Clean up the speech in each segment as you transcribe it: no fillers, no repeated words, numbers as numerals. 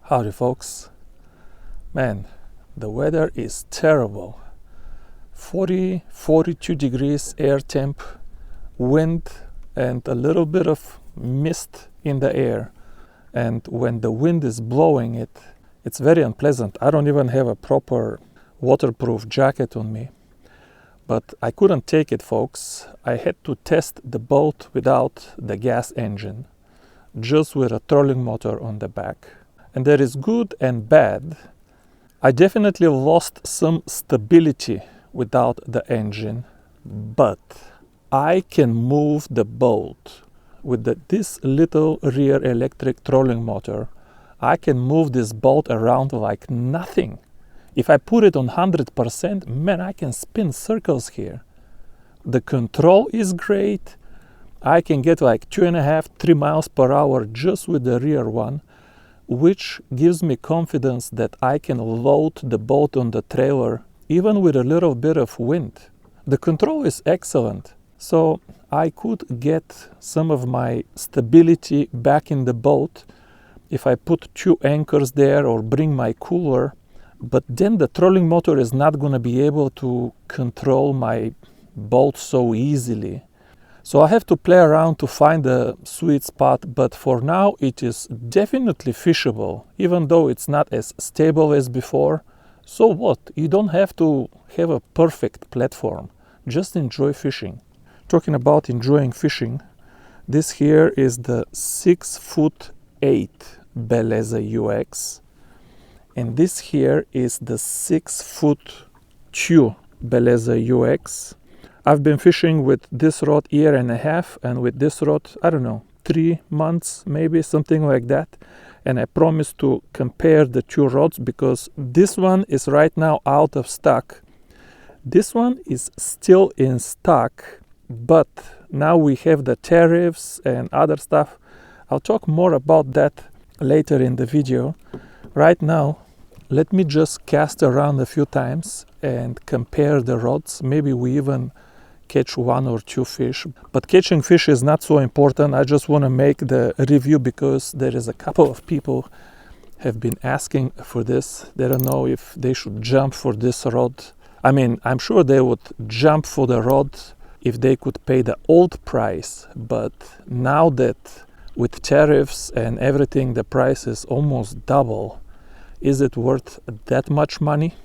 Howdy folks. Man, the weather is terrible. 42 degrees air temp, wind and a little bit of mist in the air. And when the wind is blowing it's very unpleasant. I don't even have a proper waterproof jacket on me. But I couldn't take it, folks. I had to test the boat without the gas engine, just with a trolling motor on the back. And there is good and bad. I definitely lost some stability without the engine, but I can move the boat with this little rear electric trolling motor. I can move this boat around like nothing. If I put it on 100%, man, I can spin circles here. The control is great. I can get like 2.5–3 miles per hour just with the rear one, which gives me confidence that I can load the boat on the trailer even with a little bit of wind. The control is excellent, so I could get some of my stability back in the boat if I put 2 anchors there or bring my cooler, but then the trolling motor is not going to be able to control my boat so easily. So I have to play around to find a sweet spot, but for now it is definitely fishable, even though it's not as stable as before. So what? You don't have to have a perfect platform. Just enjoy fishing. Talking about enjoying fishing, this here is the 6'8" BELEZZA UX, and this here is the 6'2" BELEZZA UX. I've been fishing with this rod 1.5 years and with this rod, I don't know, 3 months, maybe something like that. And I promise to compare the 2 rods because this one is right now out of stock. This one is still in stock, but now we have the tariffs and other stuff. I'll talk more about that later in the video. Right now, let me just cast around a few times and compare the rods. Maybe we even catch 1 or 2 fish, but catching fish is not so important. I just want to make the review because there is a couple of people have been asking for this. They don't know if they should jump for this rod. I mean, I'm sure they would jump for the rod if they could pay the old price, but now that with tariffs and everything the price is almost double, is it worth that much money?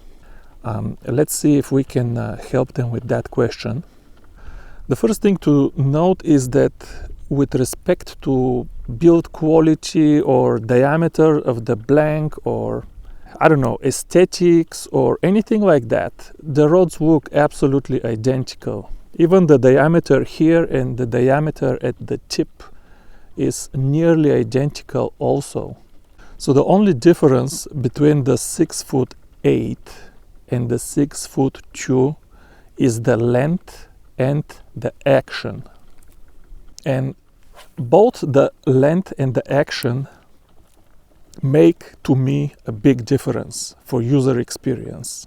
Let's see if we can help them with that question. The first thing to note is that with respect to build quality or diameter of the blank or, I don't know, aesthetics or anything like that, the rods look absolutely identical. Even the diameter here and the diameter at the tip is nearly identical also. So the only difference between the 6'8" and the 6'2" is the length and the action. And both the length and the action make to me a big difference for user experience.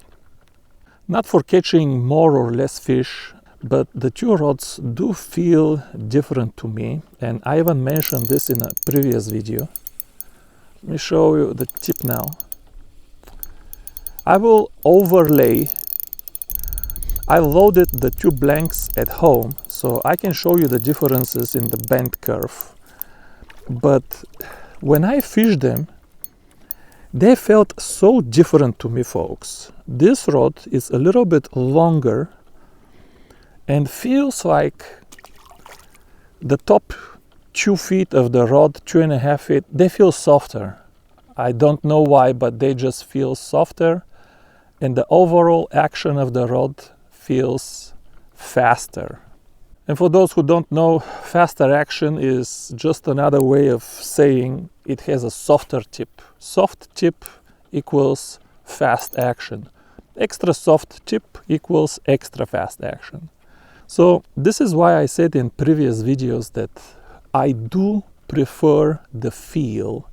Not for catching more or less fish, but the 2 rods do feel different to me, and I even mentioned this in a previous video. Let me show you the tip now. I will overlay. I loaded the 2 blanks at home, so I can show you the differences in the bend curve. But when I fished them, they felt so different to me, folks. This rod is a little bit longer and feels like the top 2 feet of the rod, 2.5 feet, they feel softer. I don't know why, but they just feel softer, and the overall action of the rod feels faster. And for those who don't know, faster action is just another way of saying it has a softer tip. Soft tip equals fast action. Extra soft tip equals extra fast action. So this is why I said in previous videos that I do prefer the feel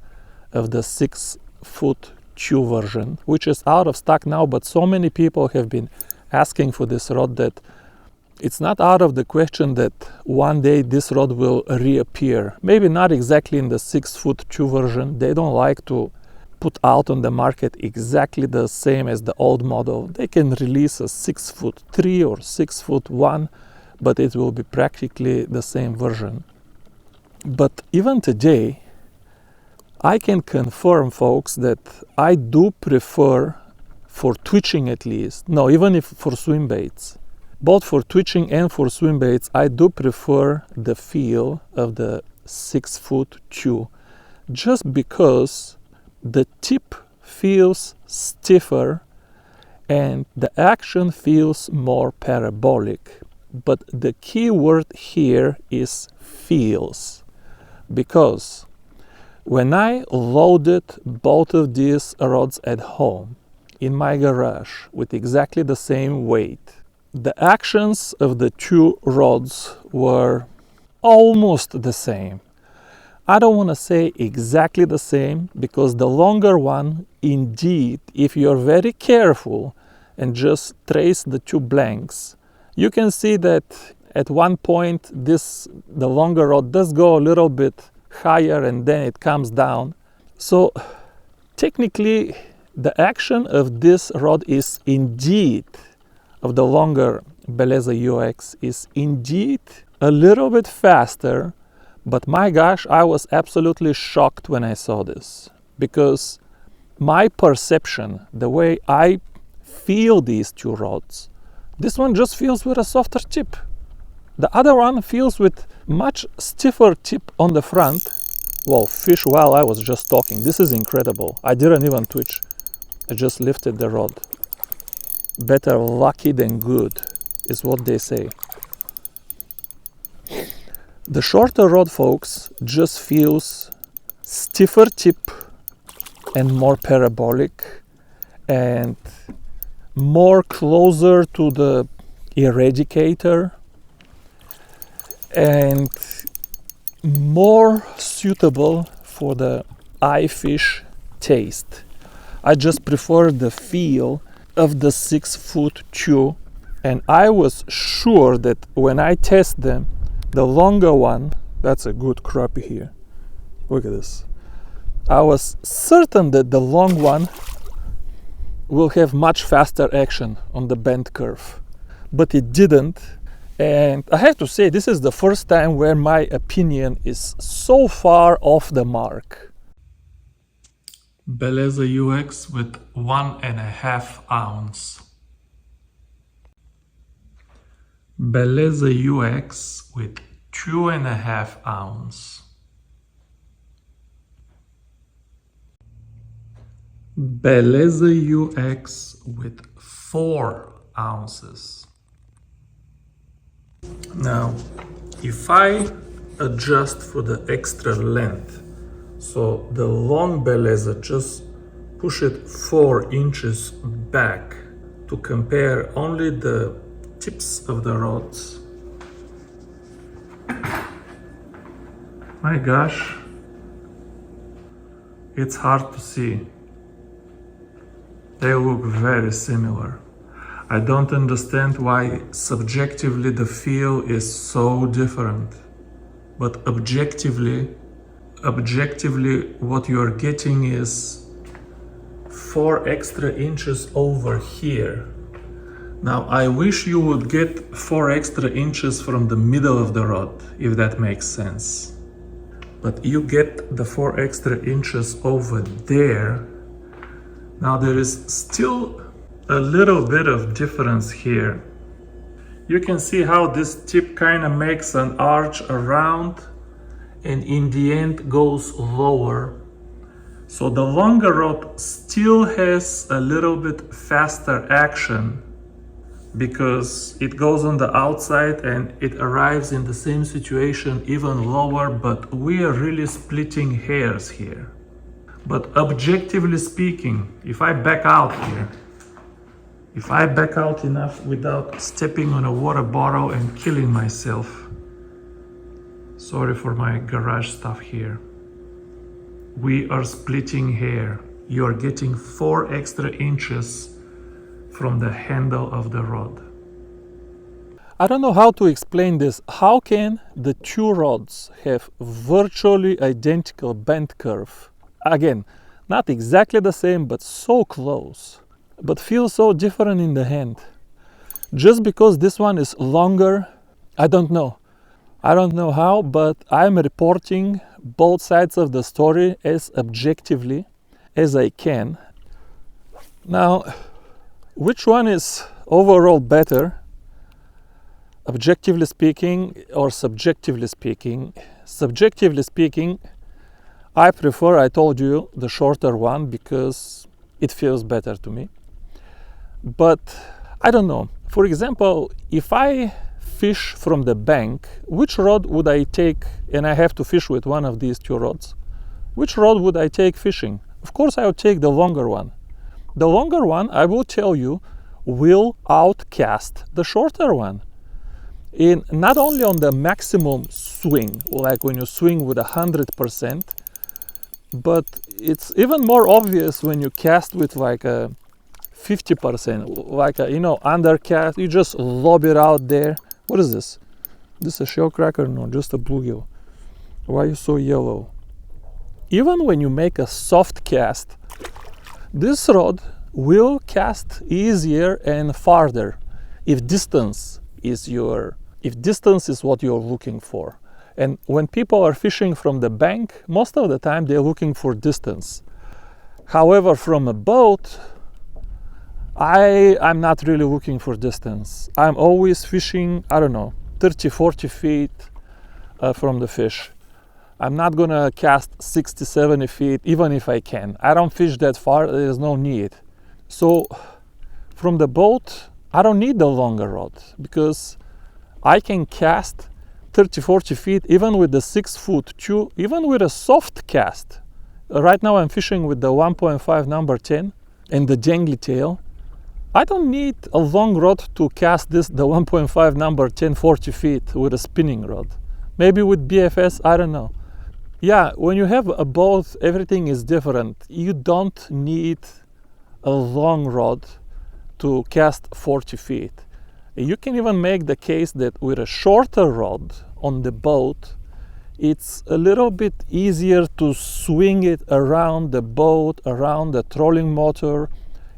of the 6'2" version, which is out of stock now, but so many people have been asking for this rod that it's not out of the question that one day this rod will reappear. Maybe not exactly in the 6'2" version. They don't like to put out on the market exactly the same as the old model. They can release a 6'3" or 6'1", but it will be practically the same version. But even today, I can confirm, folks, that I do prefer, for twitching at least, no, even if for swim baits, both for twitching and for swim baits, I do prefer the feel of the 6-foot chew, just because the tip feels stiffer and the action feels more parabolic. But the key word here is feels, because when I loaded both of these rods at home in my garage with exactly the same weight, the actions of the two rods were almost the same. I don't want to say exactly the same, because the longer one, indeed, if you're very careful and just trace the two blanks, you can see that at one point the longer rod does go a little bit higher and then it comes down. So technically the action of this rod is indeed, of the longer BELEZZA UX, is indeed a little bit faster. But my gosh, I was absolutely shocked when I saw this, because my perception, the way I feel these two rods, this one just feels with a softer tip. The other one feels with much stiffer tip on the front. Whoa, fish while I was just talking. This is incredible. I didn't even twitch. I just lifted the rod. Better lucky than good is what they say. The shorter rod, folks, just feels stiffer tip and more parabolic and more closer to the eradicator and more suitable for the eye fish taste. I just prefer the feel of the 6-foot chew, and I was sure that when I test them, the longer one, that's a good crappie here, look at this, I was certain that the long one will have much faster action on the bend curve, but it didn't. And I have to say, this is the first time where my opinion is so far off the mark. BELEZZA UX with 1.5 ounce. BELEZZA UX with 2.5 ounce. BELEZZA UX with 4 ounces. Now, if I adjust for the extra length, so the long BELEZZA, just push it 4 inches back to compare only the tips of the rods. My gosh, it's hard to see. They look very similar. I don't understand why subjectively the feel is so different, but objectively what you are getting is 4 extra inches over here. Now I wish you would get 4 extra inches from the middle of the rod, if that makes sense. But you get the 4 extra inches over there. Now there is still a little bit of difference here. You can see how this tip kind of makes an arch around and in the end goes lower. So the longer rod still has a little bit faster action because it goes on the outside and it arrives in the same situation even lower, but we are really splitting hairs here. But objectively speaking, if I back out here, if I back out enough without stepping on a water bottle and killing myself, sorry for my garage stuff here, we are splitting hair. You are getting 4 extra inches from the handle of the rod. I don't know how to explain this. How can the two rods have virtually identical bend curve? Again, Not exactly the same, but so close. But feels so different in the hand. Just because this one is longer, I don't know. I don't know how, but I'm reporting both sides of the story as objectively as I can. Now, which one is overall better, objectively speaking or subjectively speaking? Subjectively speaking, I prefer, I told you, the shorter one because it feels better to me. But I don't know. For example, if I fish from the bank, which rod would I take? And I have to fish with one of these two rods. Which rod would I take fishing? Of course, I would take the longer one. The longer one, I will tell you, will outcast the shorter one. In not only on the maximum swing, like when you swing with 100%, but it's even more obvious when you cast with like a 50%, like a, undercast. You just lob it out there. What is this? This a shell cracker? No, just a bluegill. Why are you so yellow? Even when you make a soft cast, this rod will cast easier and farther if distance is what you're looking for. And when people are fishing from the bank, most of the time they're looking for distance. However, from a boat, I'm not really looking for distance. I'm always fishing, 30, 40 feet from the fish. I'm not gonna cast 60, 70 feet, even if I can. I don't fish that far, there's no need. So from the boat, I don't need the longer rod because I can cast 30, 40 feet, even with the 6-foot tube, even with a soft cast. Right now I'm fishing with the 1.5 number 10 and the jangly tail. I don't need a long rod to cast the 1.5 number 10, 40 feet with a spinning rod. Maybe with BFS, I don't know. Yeah, when you have a boat, everything is different. You don't need a long rod to cast 40 feet. You can even make the case that with a shorter rod on the boat, it's a little bit easier to swing it around the boat, around the trolling motor,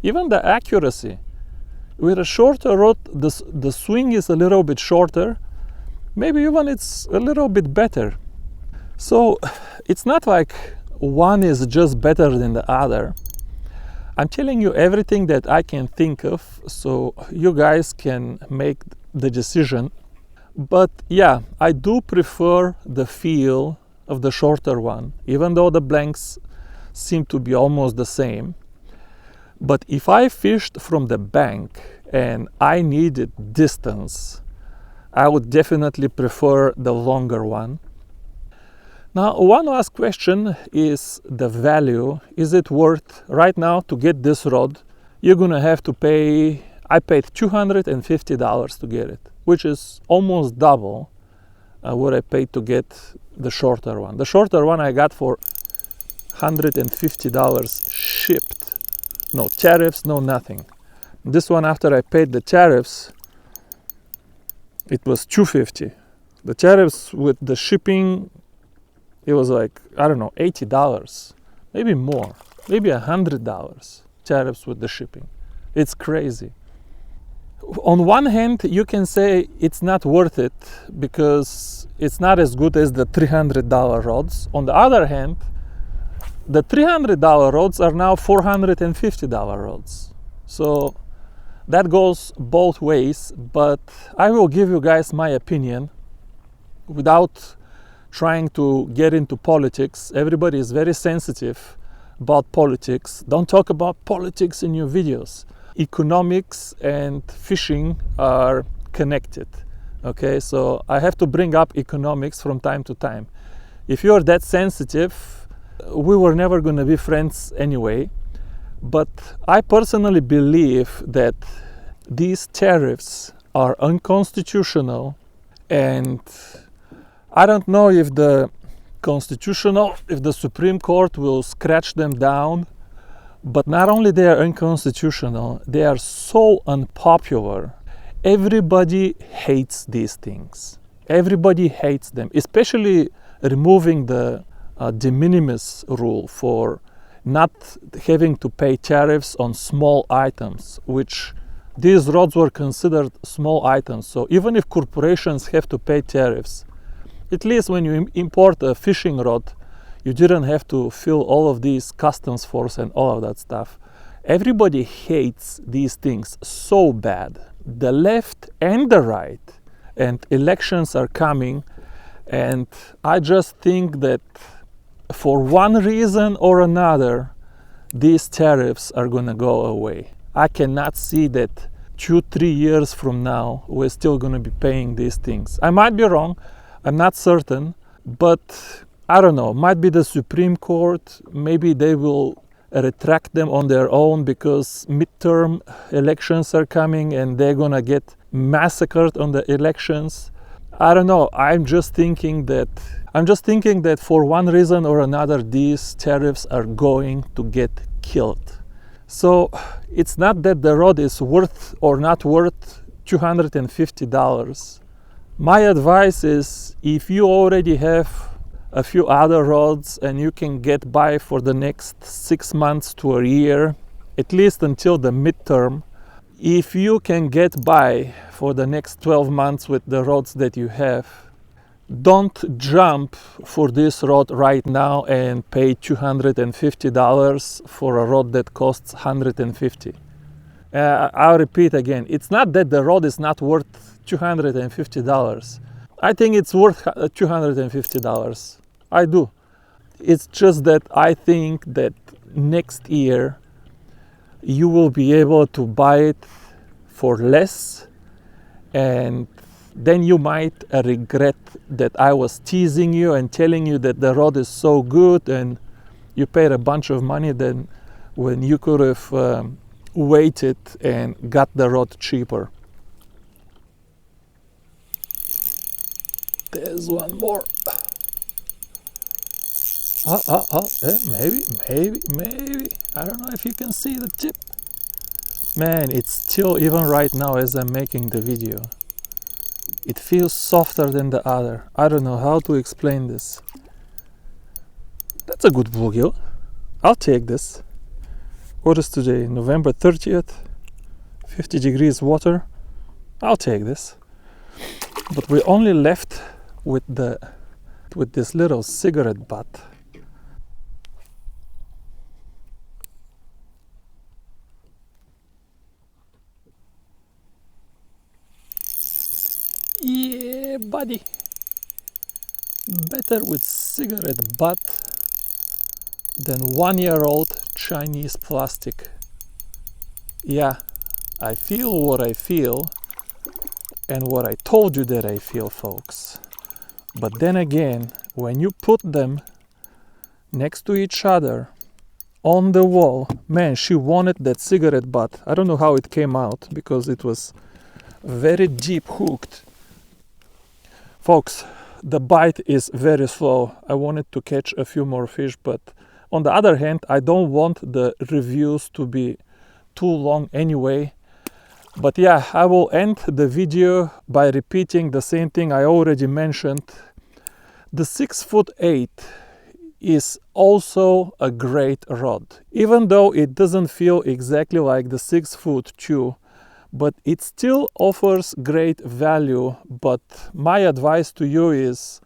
even the accuracy. With a shorter rod, the swing is a little bit shorter, maybe even it's a little bit better. So it's not like one is just better than the other. I'm telling you everything that I can think of, so you guys can make the decision. But yeah, I do prefer the feel of the shorter one, even though the blanks seem to be almost the same. But if I fished from the bank and I needed distance, I would definitely prefer the longer one. Now, one last question is the value. Is it worth right now to get this rod? You're gonna have to pay, I paid $250 to get it, which is almost double what I paid to get the shorter one. The shorter one I got for $150 shipped. No tariffs, no nothing. This one, after I paid the tariffs, it was $250. The tariffs with the shipping, it was like, $80, maybe more, maybe $100 tariffs with the shipping. It's crazy. On one hand, you can say it's not worth it because it's not as good as the $300 rods. On the other hand, the $300 rods are now $450 rods. So that goes both ways, but I will give you guys my opinion without trying to get into politics. Everybody is very sensitive about politics. Don't talk about politics in your videos. Economics and fishing are connected. Okay, so I have to bring up economics from time to time. If you're that sensitive, we were never going to be friends anyway. But I personally believe that these tariffs are unconstitutional, and I don't know if the Supreme Court will scratch them down, but not only they are unconstitutional, they are so unpopular. Everybody hates these things. Everybody hates them, especially removing the de minimis rule for not having to pay tariffs on small items, which these rods were considered small items. So even if corporations have to pay tariffs, at least when you import a fishing rod, you didn't have to fill all of these customs force and all of that stuff. Everybody hates these things so bad, the left and the right, and elections are coming, and I just think that for one reason or another, these tariffs are gonna go away. I cannot see that 2-3 years from now, we're still gonna be paying these things. I might be wrong, I'm not certain, but I don't know, might be the Supreme Court, maybe they will retract them on their own because midterm elections are coming and they're gonna get massacred on the elections. I don't know, I'm just thinking that for one reason or another, these tariffs are going to get killed. So it's not that the rod is worth or not worth $250. My advice is, if you already have a few other rods and you can get by for the next 6 months to a year, at least until the midterm, if you can get by for the next 12 months with the rods that you have, don't jump for this rod right now and pay $250 for a rod that costs $150. I'll repeat again, it's not that the rod is not worth $250. I think it's worth $250. I do. It's just that I think that next year you will be able to buy it for less, and then you might regret that I was teasing you and telling you that the rod is so good and you paid a bunch of money then when you could have waited and got the rod cheaper. There's one more. Maybe. I don't know if you can see the tip. Man, it's still, even right now as I'm making the video, it feels softer than the other. I don't know how to explain this. That's a good bluegill. I'll take this. What is today? November 30th? 50 degrees water. I'll take this. But we're only left with this little cigarette butt. Yeah, buddy. Better with cigarette butt than 1-year-old Chinese plastic. Yeah, I feel what I feel and what I told you that I feel, folks. But then again, when you put them next to each other on the wall, man, she wanted that cigarette butt. I don't know how it came out because it was very deep hooked. Folks, the bite is very slow. I wanted to catch a few more fish, but on the other hand, I don't want the reviews to be too long anyway. But yeah, I will end the video by repeating the same thing I already mentioned. The 6'8" is also a great rod, even though it doesn't feel exactly like the 6'2", but it still offers great value. But my advice to you is,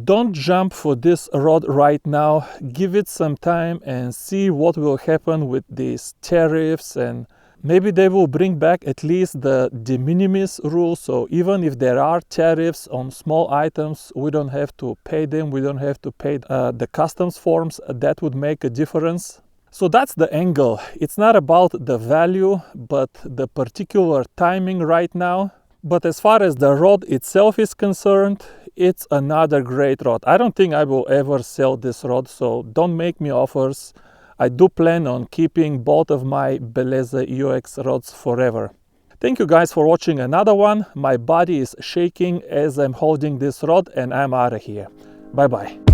don't jump for this rod right now. Give it some time and see what will happen with these tariffs, and maybe they will bring back at least the de minimis rule. So even if there are tariffs on small items, we don't have to pay them. We don't have to pay the customs forms. That would make a difference. So that's the angle. It's not about the value, but the particular timing right now. But as far as the rod itself is concerned, it's another great rod. I don't think I will ever sell this rod, so don't make me offers. I do plan on keeping both of my BELEZZA UX rods forever. Thank you guys for watching another one. My body is shaking as I'm holding this rod, and I'm out of here. Bye bye.